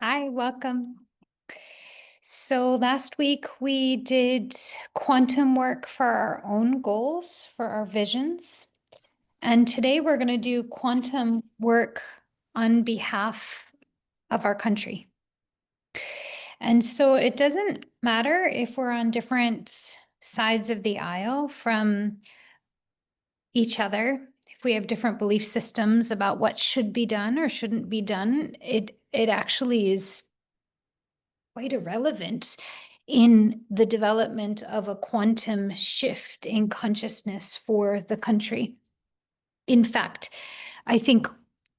Hi, welcome. So last week we did quantum work for our own goals, for our visions. And today we're going to do quantum work on behalf of our country. And so it doesn't matter if we're on different sides of the aisle from each other, if we have different belief systems about what should be done or shouldn't be done, it actually is quite irrelevant in the development of a quantum shift in consciousness for the country. In fact, I think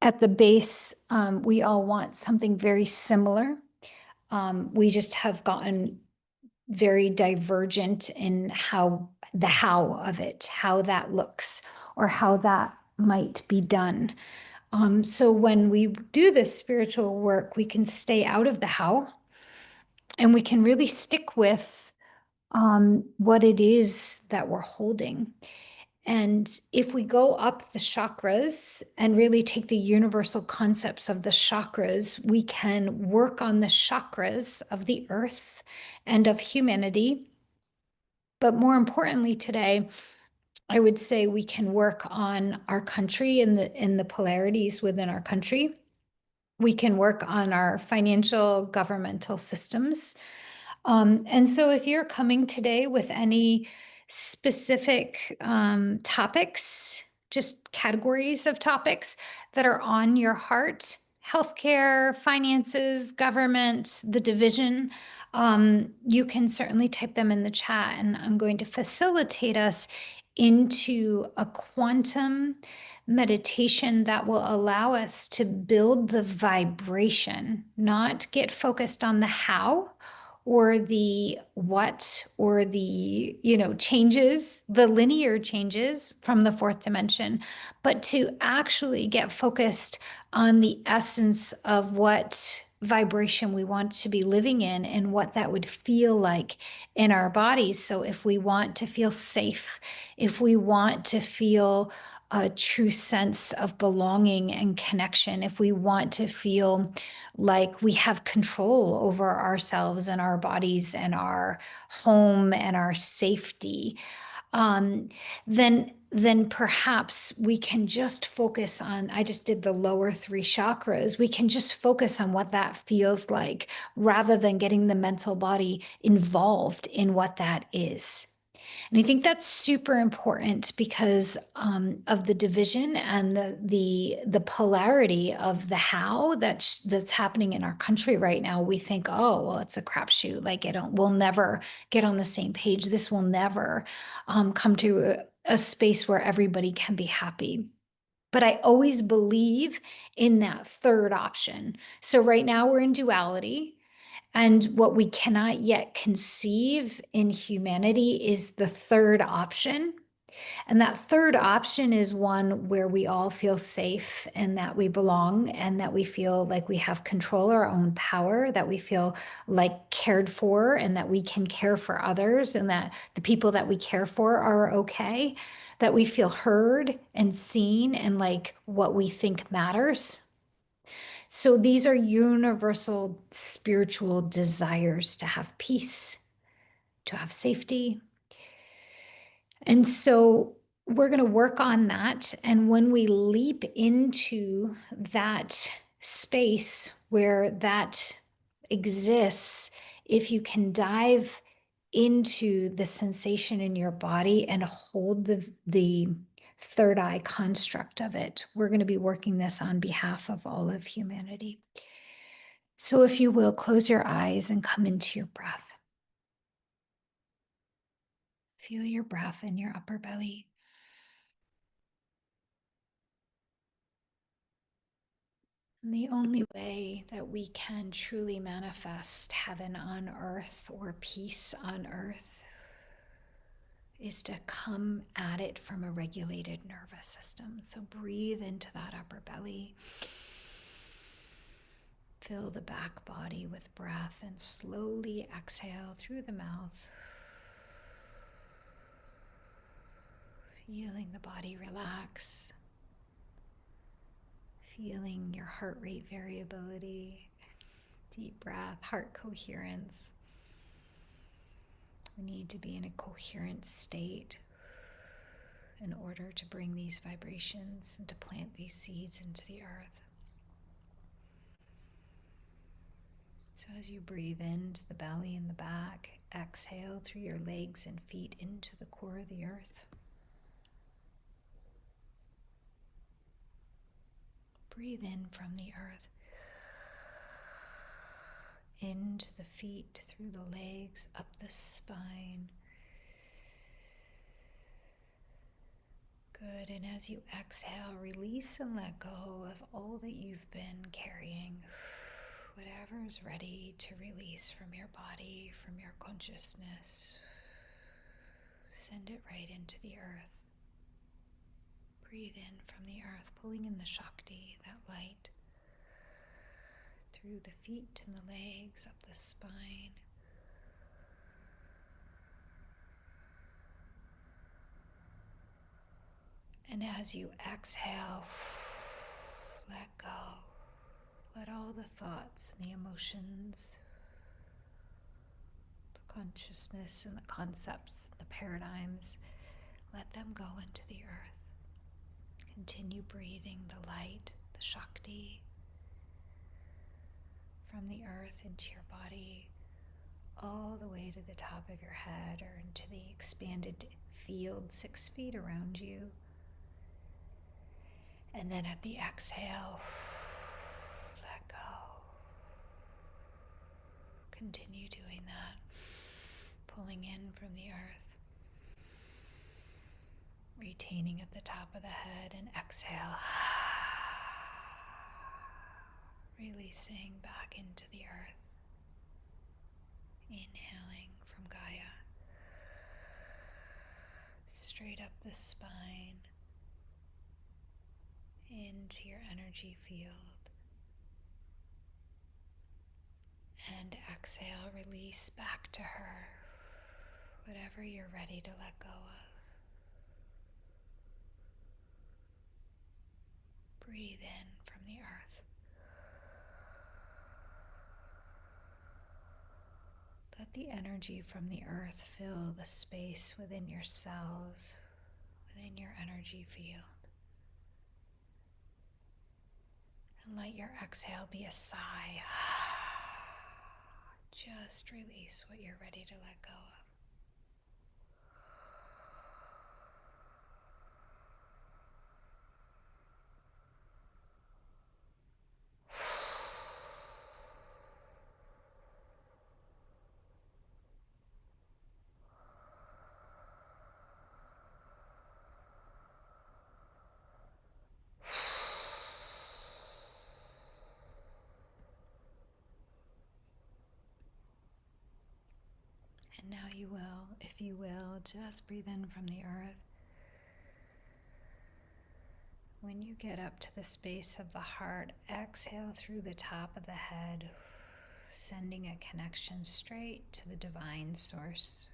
at the base, we all want something very similar. We just have gotten very divergent in how of it, how that looks, or how that might be done. So when we do this spiritual work, we can stay out of the how, and we can really stick with what it is that we're holding. And if we go up the chakras and really take the universal concepts of the chakras, we can work on the chakras of the earth and of humanity. But more importantly today, I would say we can work on our country and the polarities within our country. We can work on our financial governmental systems. And so if you're coming today with any specific topics, just categories of topics that are on your heart, healthcare, finances, government, the division, you can certainly type them in the chat, and I'm going to facilitate us into a quantum meditation that will allow us to build the vibration, not get focused on the how or the what or the changes, the linear changes from the fourth dimension, but to actually get focused on the essence of what vibration we want to be living in and what that would feel like in our bodies. So if we want to feel safe, if we want to feel a true sense of belonging and connection, if we want to feel like we have control over ourselves and our bodies and our home and our safety, um, then perhaps we can just focus on, I just did the lower three chakras. We can just focus on what that feels like rather than getting the mental body involved in what that is. And I think that's super important because of the division and the polarity of the how that's happening in our country right now. We think, oh, well, it's a crapshoot. Like we'll never get on the same page. This will never come to a space where everybody can be happy. But I always believe in that third option. So right now we're in duality. And what we cannot yet conceive in humanity is the third option. And that third option is one where we all feel safe and that we belong and that we feel like we have control, our own power, that we feel like cared for and that we can care for others and that the people that we care for are okay, that we feel heard and seen and like what we think matters. So these are universal spiritual desires to have peace, to have safety. And so we're going to work on that. And when we leap into that space where that exists, if you can dive into the sensation in your body and hold the third eye construct of it, we're going to be working this on behalf of all of humanity. So if you will, close your eyes and come into your breath. Feel your breath in your upper belly. And the only way that we can truly manifest heaven on earth or peace on earth is to come at it from a regulated nervous system. So breathe into that upper belly. Fill the back body with breath and slowly exhale through the mouth. Feeling the body relax. Feeling your heart rate variability. Deep breath, heart coherence. We need to be in a coherent state in order to bring these vibrations and to plant these seeds into the earth. So as you breathe into the belly and the back, exhale through your legs and feet into the core of the earth. Breathe in from the earth, into the feet, through the legs, up the spine. Good, and as you exhale, release and let go of all that you've been carrying. Whatever is ready to release from your body, from your consciousness, send it right into the earth. Breathe in from the earth, pulling in the Shakti, that light, through the feet and the legs, up the spine. And as you exhale, let go. Let all the thoughts and the emotions, the consciousness and the concepts, and the paradigms, let them go into the earth. Continue breathing the light, the Shakti, from the earth into your body, all the way to the top of your head or into the expanded field 6 feet around you. And then at the exhale, let go. Continue doing that, pulling in from the earth, retaining at the top of the head, and exhale, releasing back into the earth. Inhaling from Gaia, straight up the spine, into your energy field. And exhale, release back to her, whatever you're ready to let go of. Breathe in from the earth. Let the energy from the earth fill the space within your cells, within your energy field. And let your exhale be a sigh. Just release what you're ready to let go of. And now you will, if you will, just breathe in from the earth. When you get up to the space of the heart, exhale through the top of the head, sending a connection straight to the divine source.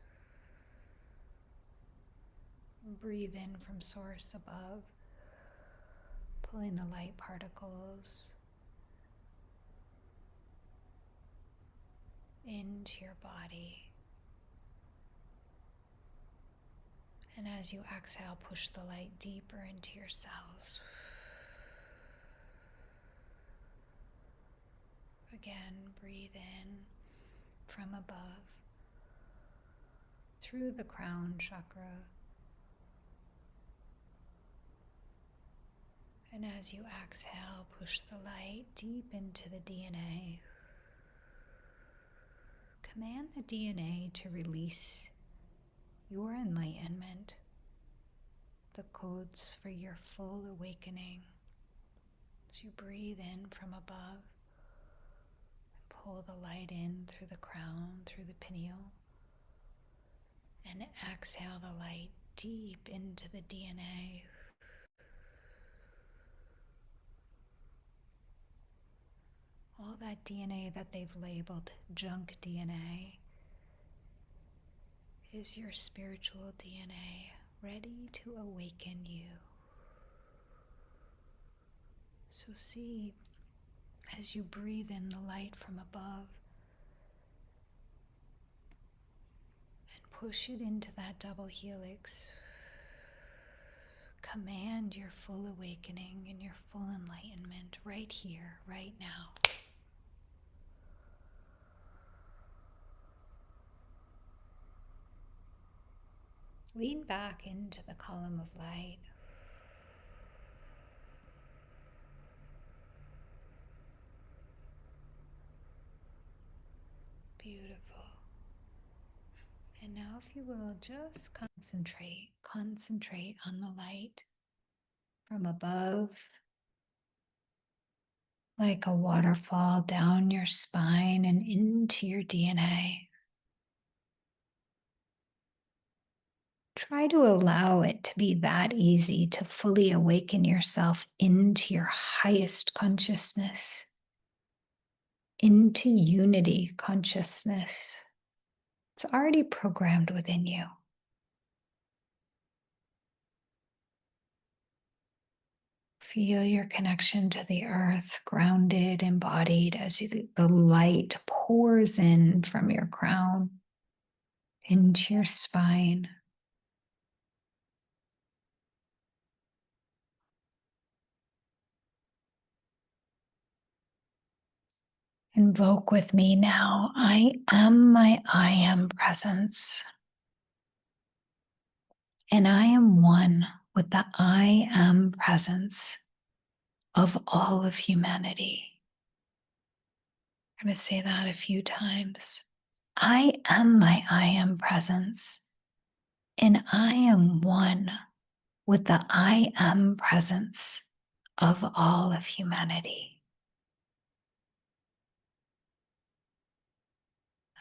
Breathe in from source above, pulling the light particles into your body. And as you exhale, push the light deeper into your cells. Again, breathe in from above, through the crown chakra. And as you exhale, push the light deep into the DNA. Command the DNA to release your enlightenment, the codes for your full awakening. As you breathe in from above, and pull the light in through the crown, through the pineal, and exhale the light deep into the DNA. All that DNA that they've labeled junk DNA is your spiritual DNA, ready to awaken you. So see, as you breathe in the light from above and push it into that double helix. Command your full awakening and your full enlightenment right here, right now. Lean back into the column of light. Beautiful. And now, if you will, just concentrate on the light from above, like a waterfall down your spine and into your DNA. Try to allow it to be that easy to fully awaken yourself into your highest consciousness, into unity consciousness. It's already programmed within you. Feel your connection to the earth, grounded, embodied, as the light pours in from your crown into your spine. Invoke with me now. I am my I am presence. And I am one with the I am presence of all of humanity. I'm going to say that a few times. I am my I am presence. And I am one with the I am presence of all of humanity.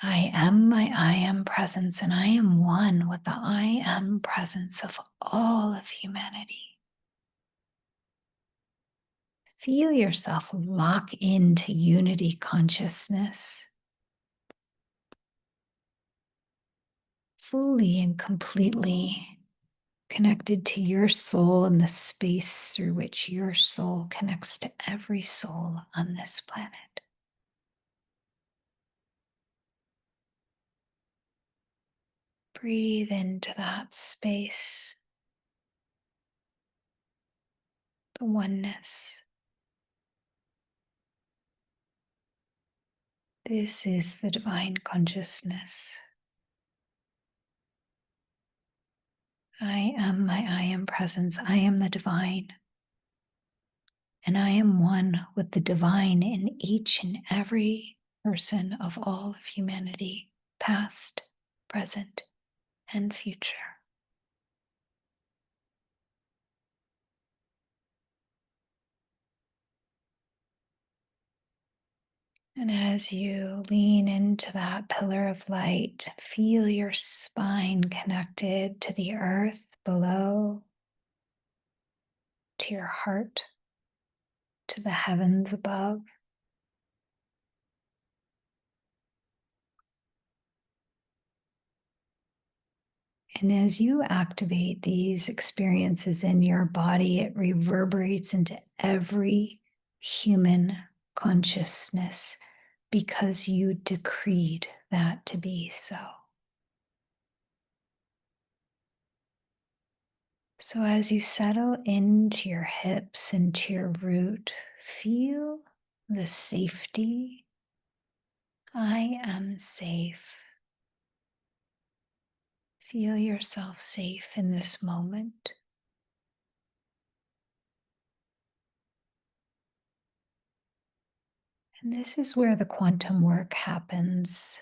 I am my I am presence, and I am one with the I am presence of all of humanity. Feel yourself lock into unity consciousness, fully and completely connected to your soul and the space through which your soul connects to every soul on this planet. Breathe into that space, the oneness. This is the divine consciousness. I am my I am presence. I am the divine. And I am one with the divine in each and every person of all of humanity, past, present, and future. And as you lean into that pillar of light, feel your spine connected to the earth below, to your heart, to the heavens above. And as you activate these experiences in your body, it reverberates into every human consciousness because you decreed that to be so. So as you settle into your hips, into your root, feel the safety. I am safe. Feel yourself safe in this moment. And this is where the quantum work happens.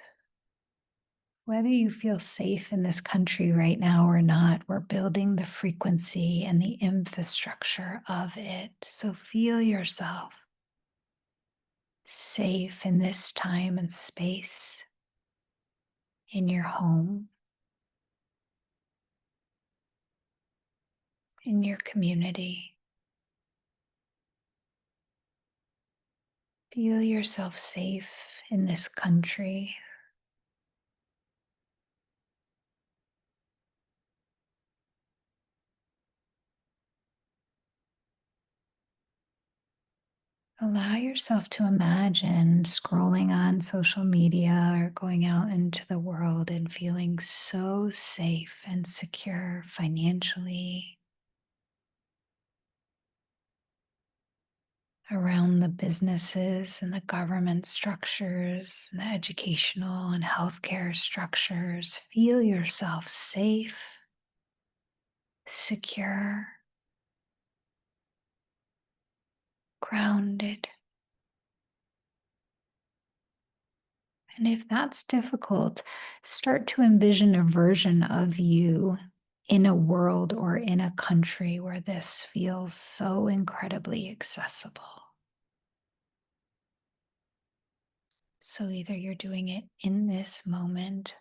Whether you feel safe in this country right now or not, we're building the frequency and the infrastructure of it. So feel yourself safe in this time and space, in your home, in your community. Feel yourself safe in this country. Allow yourself to imagine scrolling on social media or going out into the world and feeling so safe and secure financially around the businesses and the government structures, and the educational and healthcare structures. Feel yourself safe, secure, grounded. And if that's difficult, start to envision a version of you in a world or in a country where this feels so incredibly accessible. So either you're doing it in this moment,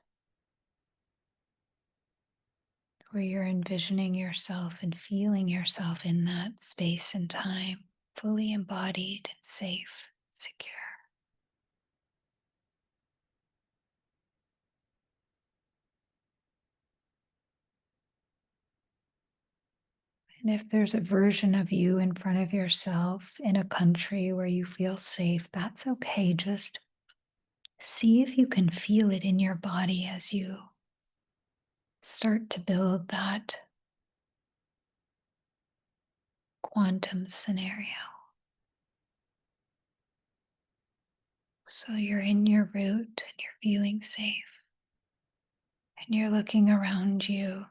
or you're envisioning yourself and feeling yourself in that space and time, fully embodied and safe, secure. And if there's a version of you in front of yourself in a country where you feel safe, that's okay. Just see if you can feel it in your body as you start to build that quantum scenario. So you're in your root and you're feeling safe, and you're looking around you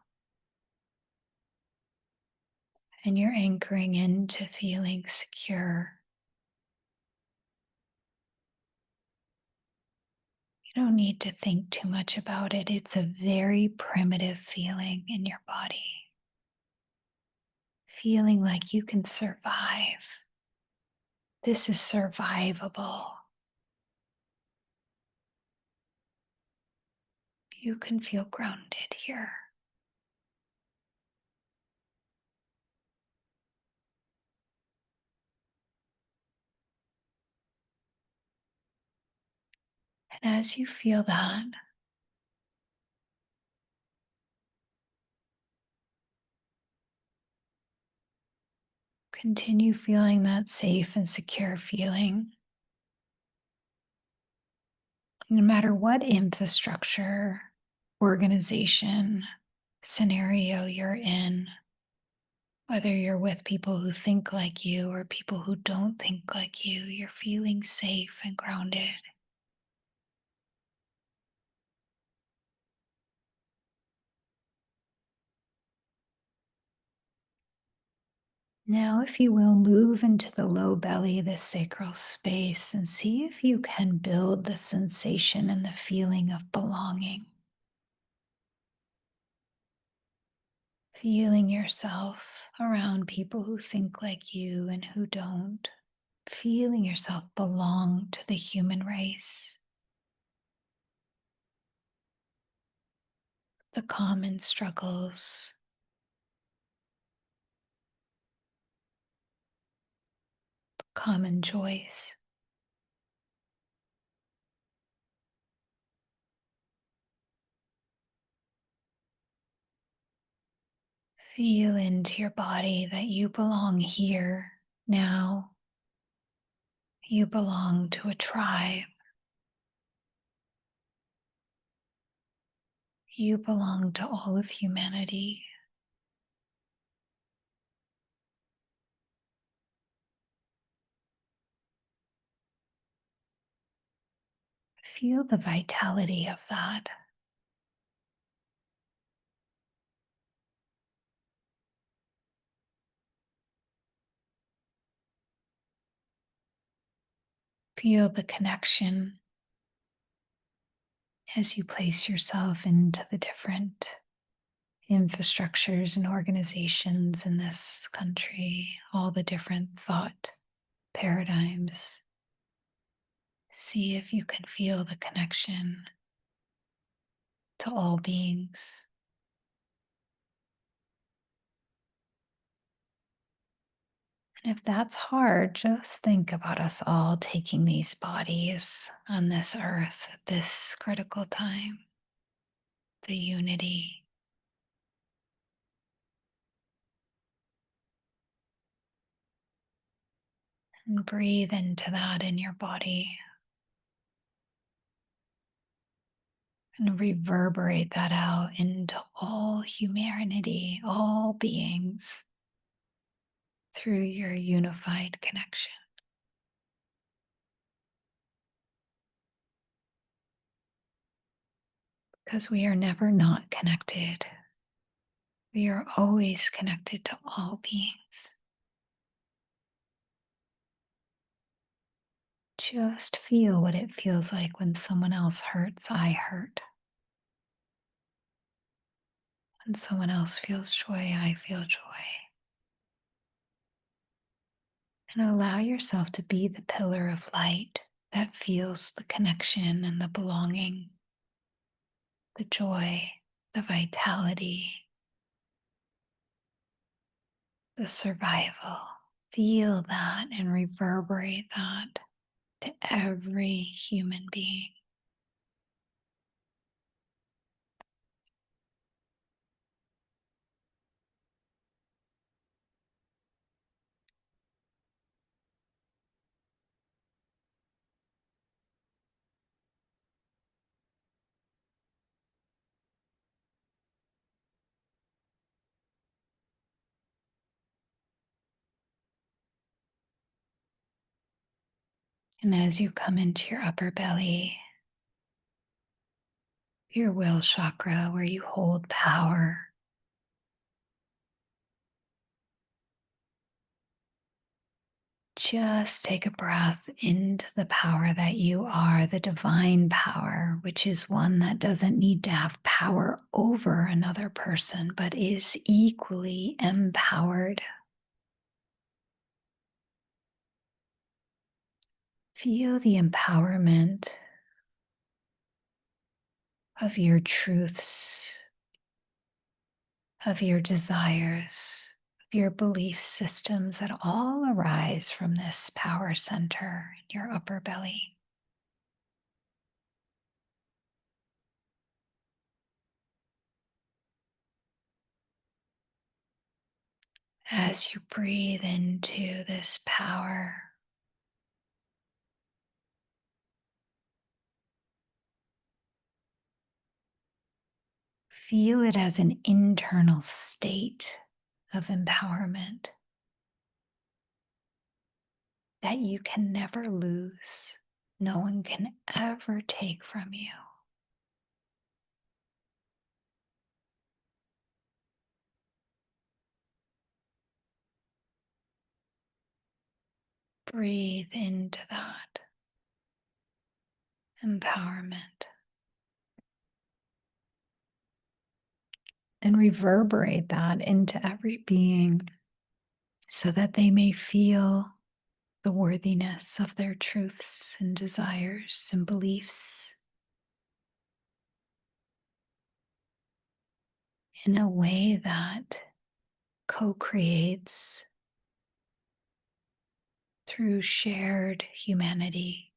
and you're anchoring into feeling secure. You don't need to think too much about it. It's a very primitive feeling in your body, feeling like you can survive. This is survivable. You can feel grounded here. And as you feel that, continue feeling that safe and secure feeling. No matter what infrastructure, organization, scenario you're in, whether you're with people who think like you or people who don't think like you're feeling safe and grounded. Now, if you will, move into the low belly, the sacral space, and see if you can build the sensation and the feeling of belonging. Feeling yourself around people who think like you and who don't. Feeling yourself belong to the human race. The common struggles, common joys. Feel into your body that you belong here now. You belong to a tribe. You belong to all of humanity. Feel the vitality of that. Feel the connection as you place yourself into the different infrastructures and organizations in this country, all the different thought paradigms. See if you can feel the connection to all beings. And if that's hard, just think about us all taking these bodies on this earth at this critical time, the unity. And breathe into that in your body and reverberate that out into all humanity, all beings through your unified connection. Because we are never not connected. We are always connected to all beings. Just feel what it feels like when someone else hurts, I hurt. When someone else feels joy, I feel joy. And allow yourself to be the pillar of light that feels the connection and the belonging, the joy, the vitality, the survival. Feel that and reverberate that to every human being. And as you come into your upper belly, your will chakra, where you hold power, just take a breath into the power that you are, the divine power, which is one that doesn't need to have power over another person, but is equally empowered. Feel the empowerment of your truths, of your desires, of your belief systems that all arise from this power center in your upper belly. As you breathe into this power, feel it as an internal state of empowerment that you can never lose. No one can ever take from you. Breathe into that empowerment and reverberate that into every being so that they may feel the worthiness of their truths and desires and beliefs in a way that co-creates through shared humanity.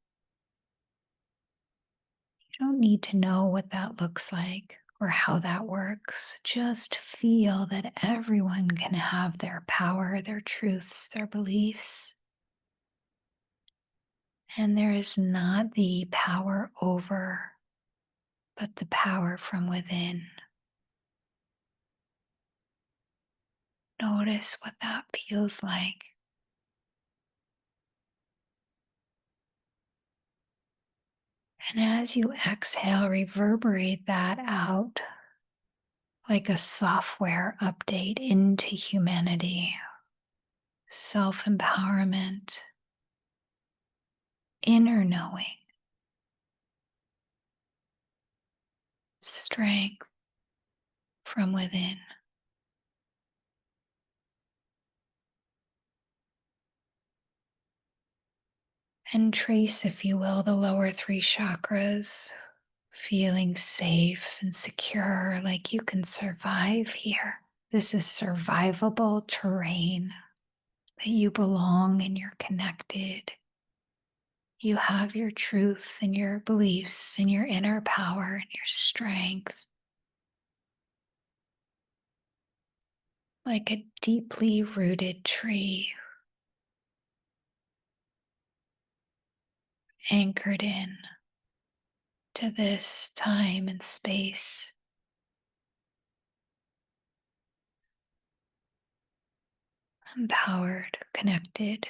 You don't need to know what that looks like or how that works. Just feel that everyone can have their power, their truths, their beliefs. And there is not the power over, but the power from within. Notice what that feels like. And as you exhale, reverberate that out like a software update into humanity. Self-empowerment, inner knowing, strength from within. And trace, if you will, the lower three chakras, feeling safe and secure, like you can survive here. This is survivable terrain, that you belong and you're connected. You have your truth and your beliefs and your inner power and your strength. Like a deeply rooted tree, anchored in to this time and space, empowered, connected,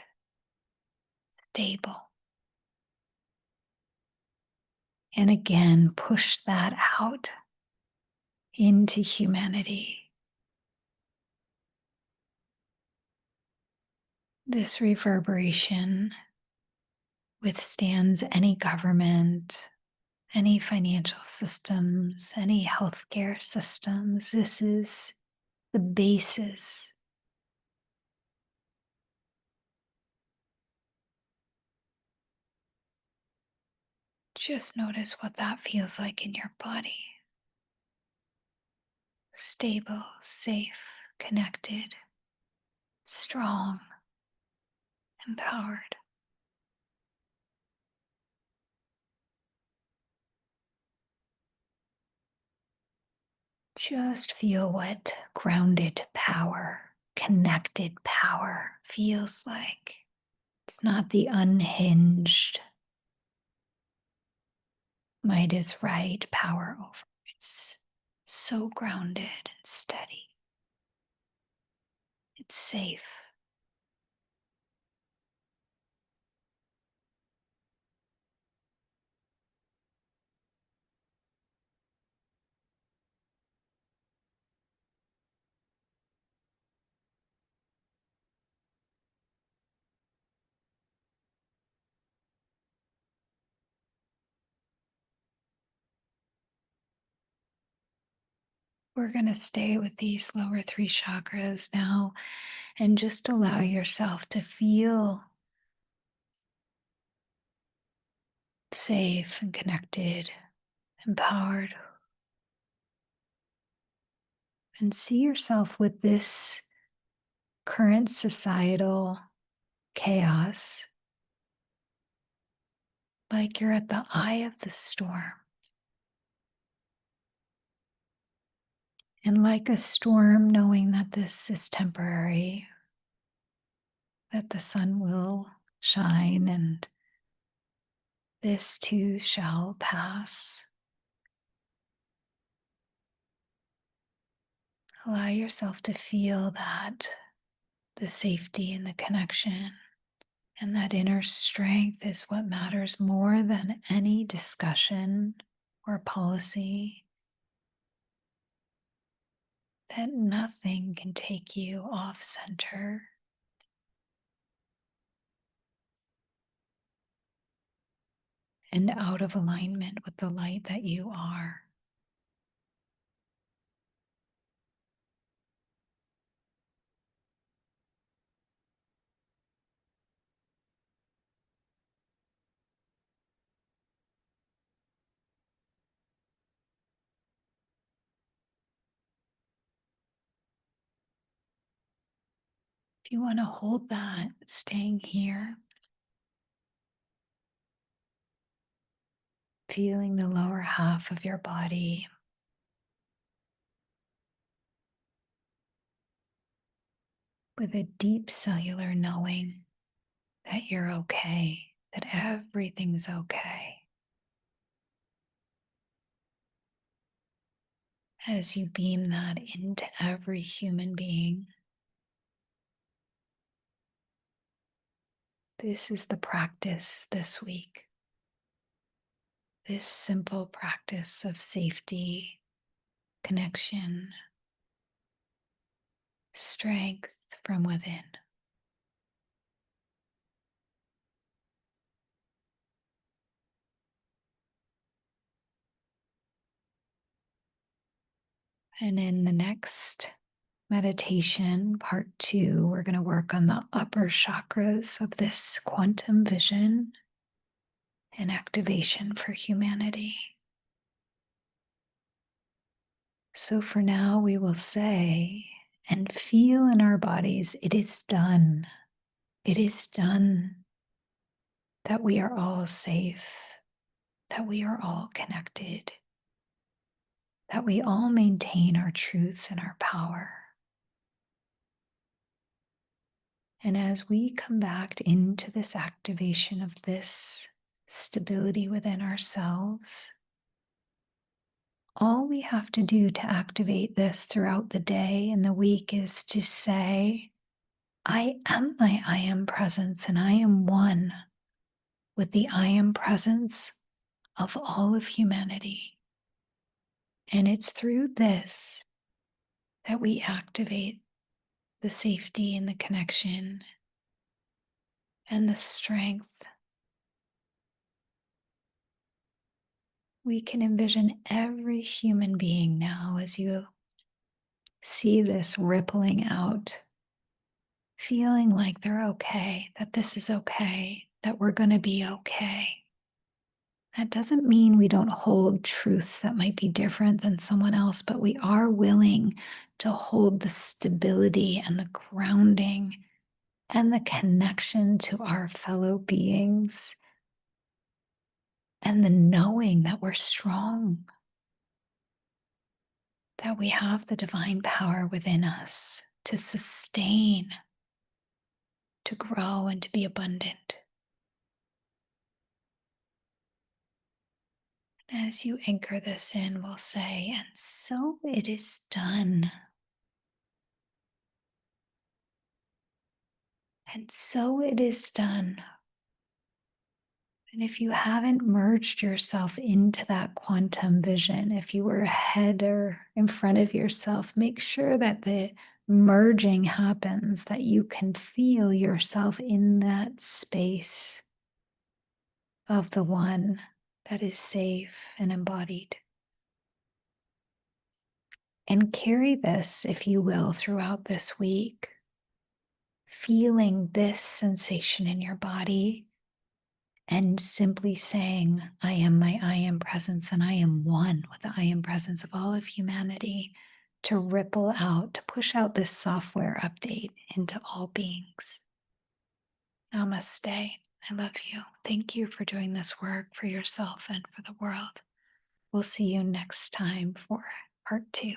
stable. And again, push that out into humanity. This reverberation withstands any government, any financial systems, any healthcare systems. This is the basis. Just notice what that feels like in your body. Stable, safe, connected, strong, empowered. Just feel what grounded power, connected power feels like. It's not the unhinged, might is right power over. It's so grounded and steady. It's safe. We're going to stay with these lower three chakras now and just allow yourself to feel safe and connected, empowered, and see yourself with this current societal chaos like you're at the eye of the storm. And like a storm, knowing that this is temporary, that the sun will shine and this too shall pass. Allow yourself to feel that the safety and the connection and that inner strength is what matters more than any discussion or policy. That nothing can take you off center. And out of alignment with the light that you are. If you want to hold that, staying here, feeling the lower half of your body, with a deep cellular knowing that you're okay, that everything's okay. As you beam that into every human being, this is the practice this week. This simple practice of safety, connection, strength from within. And in the next meditation, part 2, we're going to work on the upper chakras of this quantum vision and activation for humanity. So for now, we will say and feel in our bodies, it is done. It is done that we are all safe, that we are all connected, that we all maintain our truth and our power. And as we come back into this activation of this stability within ourselves. All we have to do to activate this throughout the day and the week is to say, I am my I am presence, and I am one with the I am presence of all of humanity. And it's through this that we activate the safety and the connection and the strength. We can envision every human being now as you see this rippling out, feeling like they're okay, that this is okay, that we're going to be okay. That doesn't mean we don't hold truths that might be different than someone else, but we are willing to hold the stability and the grounding and the connection to our fellow beings and the knowing that we're strong, that we have the divine power within us to sustain, to grow, and to be abundant. As you anchor this in, we'll say, and so it is done. And so it is done. And if you haven't merged yourself into that quantum vision, if you were ahead or in front of yourself, make sure that the merging happens, that you can feel yourself in that space of the one that is safe and embodied. And carry this, if you will, throughout this week, feeling this sensation in your body and simply saying, I am my I am presence, and I am one with the I am presence of all of humanity, to ripple out, to push out this software update into all beings. Namaste. I love you. Thank you for doing this work for yourself and for the world. We'll see you next time for part 2.